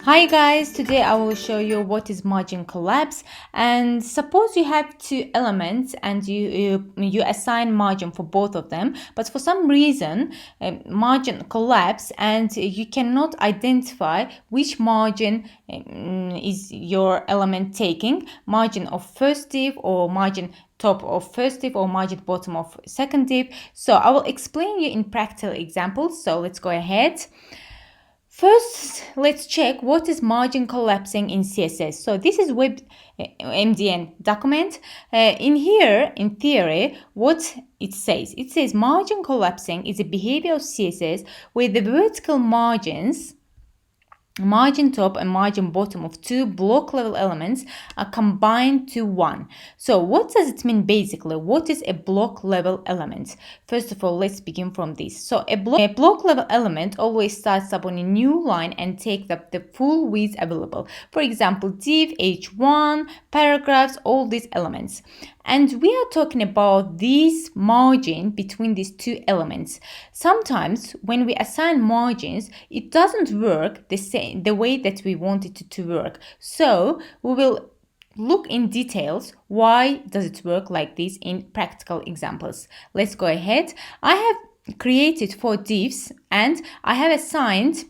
Hi guys, today I will show you what is margin collapse. And suppose you have two elements and you assign margin for both of them, but for some reason margin collapse and you cannot identify which margin is your element taking, margin of first div or margin top of first div or margin bottom of second div. So I will explain you in practical examples. So let's go ahead. First, let's check what is margin collapsing in CSS. So this is web MDN document. In here, in theory, what it says margin collapsing is a behavior of CSS where the vertical margin top and margin bottom of two block level elements are combined to one. So what does it mean basically? What is a block level element? First of all, let's begin from this. So a block level element always starts up on a new line and takes up the full width available. For example, div, h1, paragraphs, all these elements. And we are talking about this margin between these two elements. Sometimes when we assign margins, it doesn't work the way that we want it to work. So we will look in details why does it work like this in practical examples. Let's go ahead. I have created 4 divs and I have assigned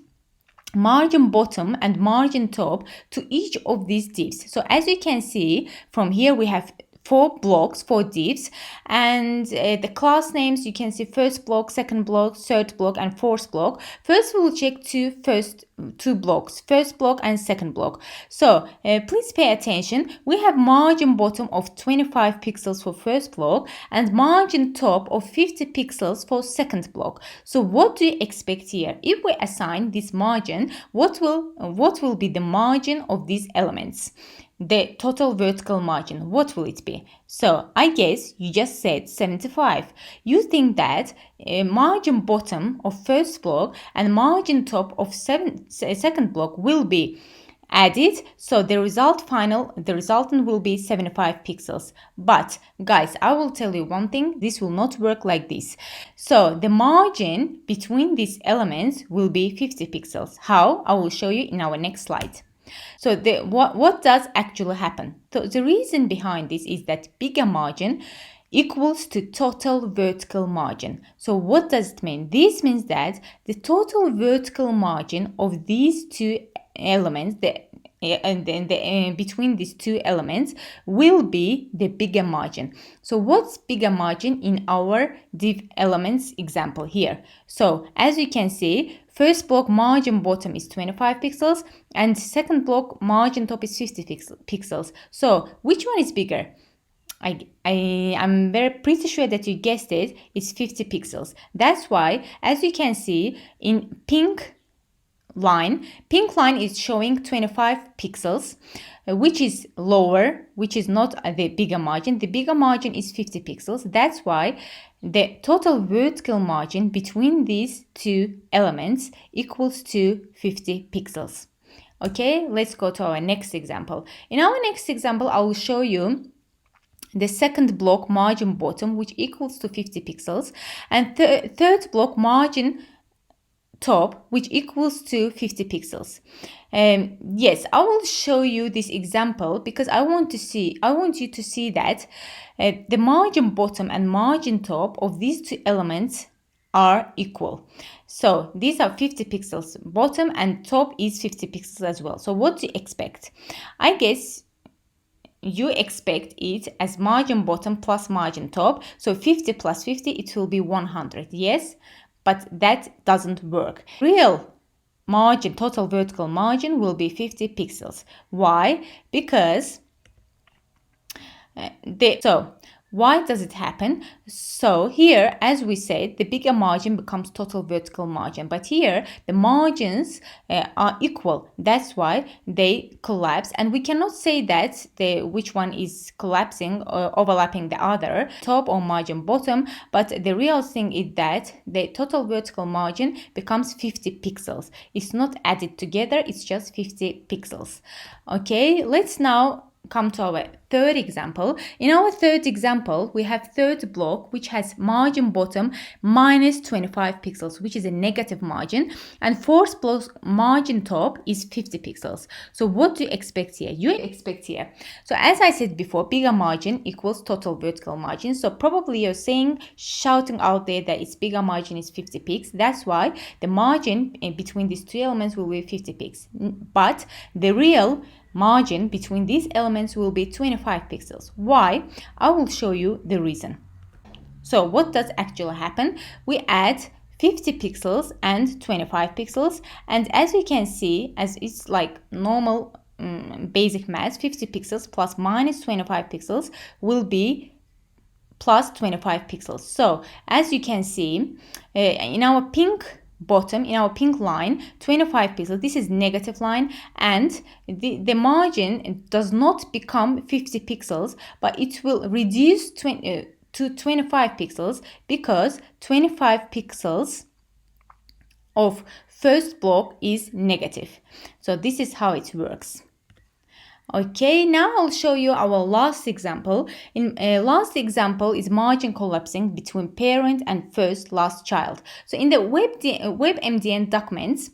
margin bottom and margin top to each of these divs. So as you can see from here, we have 4 blocks, 4 divs, and the class names you can see first block, second block, third block, and fourth block. First, we will check two blocks, first block and second block. So please pay attention. We have margin bottom of 25 pixels for first block and margin top of 50 pixels for second block. So what do you expect here? If we assign this margin, what will be the margin of these elements? The total vertical margin, what will it be? So I guess you just said 75. You think that margin bottom of first block and margin top of second block will be added, so the resultant will be 75 pixels. But guys, I will tell you one thing, this will not work like this. So the margin between these elements will be 50 pixels. How? I will show you in our next slide. So what does actually happen? So the reason behind this is that bigger margin equals to total vertical margin. So what does it mean? This means that the total vertical margin of these two elements, between these two elements, will be the bigger margin. So what's bigger margin in our div elements example here? So as you can see, first block margin bottom is 25 pixels and second block margin top is 50 pixels. So which one is bigger? I'm pretty sure that you guessed it, it's 50 pixels. That's why, as you can see in pink line is showing 25 pixels, which is lower, which is not the bigger margin. The bigger margin is 50 pixels. That's why the total vertical margin between these two elements equals to 50 pixels. Okay, let's go to our next example. In our next example, I will show you the second block margin bottom, which equals to 50 pixels, and third block margin top, which equals to 50 pixels. Yes, I will show you this example because I want you to see that the margin bottom and margin top of these two elements are equal. So these are 50 pixels bottom and top is 50 pixels as well. So what do you expect? I guess you expect it as margin bottom plus margin top. So 50 plus 50, it will be 100. Yes, but that doesn't work. Real margin, total vertical margin will be 50 pixels. Why? Because why does it happen? So here, as we said, the bigger margin becomes total vertical margin, but here the margins are equal. That's why they collapse, and we cannot say that which one is collapsing or overlapping the other, top or margin bottom, but the real thing is that the total vertical margin becomes 50 pixels. It's not added together, it's just 50 pixels. Okay, let's now come to our third example. In our third example, we have third block which has margin bottom minus 25 pixels, which is a negative margin, and fourth block margin top is 50 pixels. So what do you expect here? You expect here, so as I said before, bigger margin equals total vertical margin. So probably you're saying, shouting out there that its bigger margin is 50 pixels. That's why the margin between these two elements will be 50 pixels. But the real margin between these elements will be 25 pixels. Why? I will show you the reason. So what does actually happen? We add 50 pixels and 25 pixels, and as you can see, as it's like normal basic math, 50 pixels plus minus 25 pixels will be plus 25 pixels. So as you can see, in our pink bottom, in our pink line, 25 pixels, this is negative line, and the margin does not become 50 pixels, but it will reduce to 25 pixels because 25 pixels of first block is negative. So this is how it works. Okay, now I'll show you our last example. In last example is margin collapsing between parent and first last child. So in the WebMDN documents,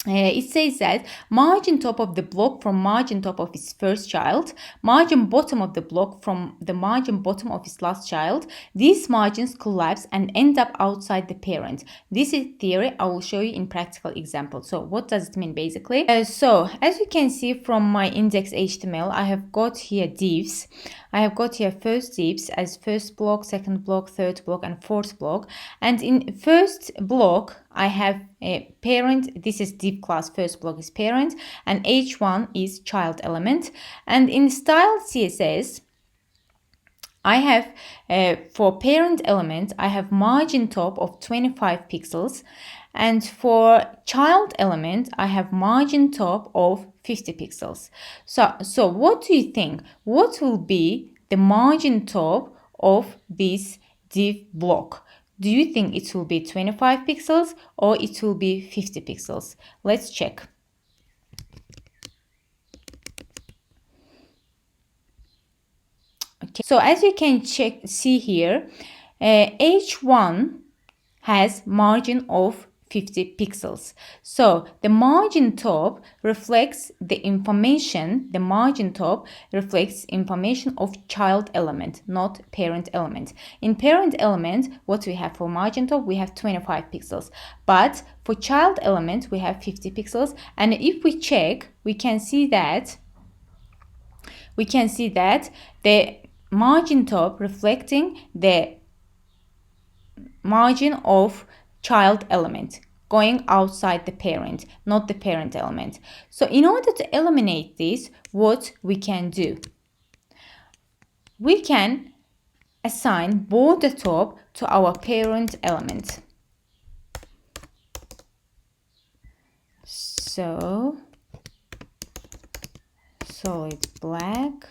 it says that margin top of the block from margin top of its first child, margin bottom of the block from the margin bottom of its last child, these margins collapse and end up outside the parent. This is theory. I will show you in practical example. So what does it mean basically? So as you can see from my index HTML, I have got here divs. I have got here first divs as first block, second block, third block, and fourth block. And in first block, I have a parent. This is div class. First block is parent, and h1 is child element. And in style CSS, I have for parent element, I have margin top of 25 pixels, and for child element, I have margin top of 50 pixels. So what do you think? What will be the margin top of this div block? Do you think it will be 25 pixels or it will be 50 pixels? Let's check. Okay, so as you can see here, H1 has margin of 50 pixels. So the margin top reflects the information, the margin top reflects information of child element, not parent element. In parent element, what we have for margin top, we have 25 pixels. But for child element, we have 50 pixels. And if we check, we can see that the margin top reflecting the margin of child element going outside the parent, not the parent element. So in order to eliminate this, what we can do? We can assign border top to our parent element. So solid black,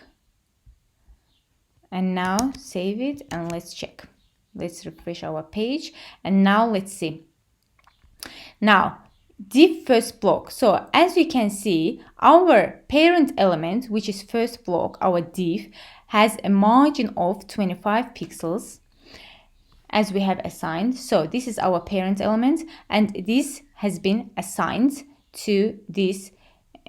and now save it and let's check. Let's refresh our page, and now let's see. Now div first block. So as you can see, our parent element, which is first block, our div, has a margin of 25 pixels as we have assigned. So this is our parent element, and this has been assigned to this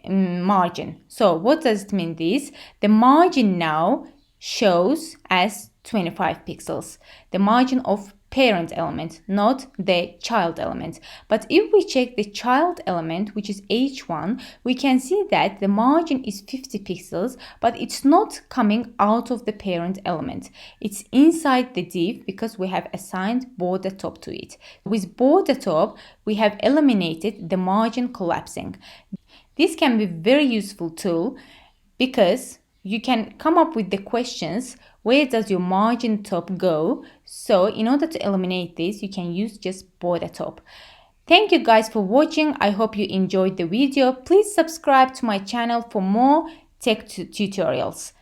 margin. So what does it mean? This the margin now shows as 25 pixels, the margin of parent element, not the child element. But if we check the child element, which is H1, we can see that the margin is 50 pixels, but it's not coming out of the parent element. It's inside the div because we have assigned border top to it. With border top, we have eliminated the margin collapsing. This can be a very useful tool because you can come up with the questions, where does your margin top go? So in order to eliminate this, you can use just border top. Thank you guys for watching. I hope you enjoyed the video. Please subscribe to my channel for more tech tutorials.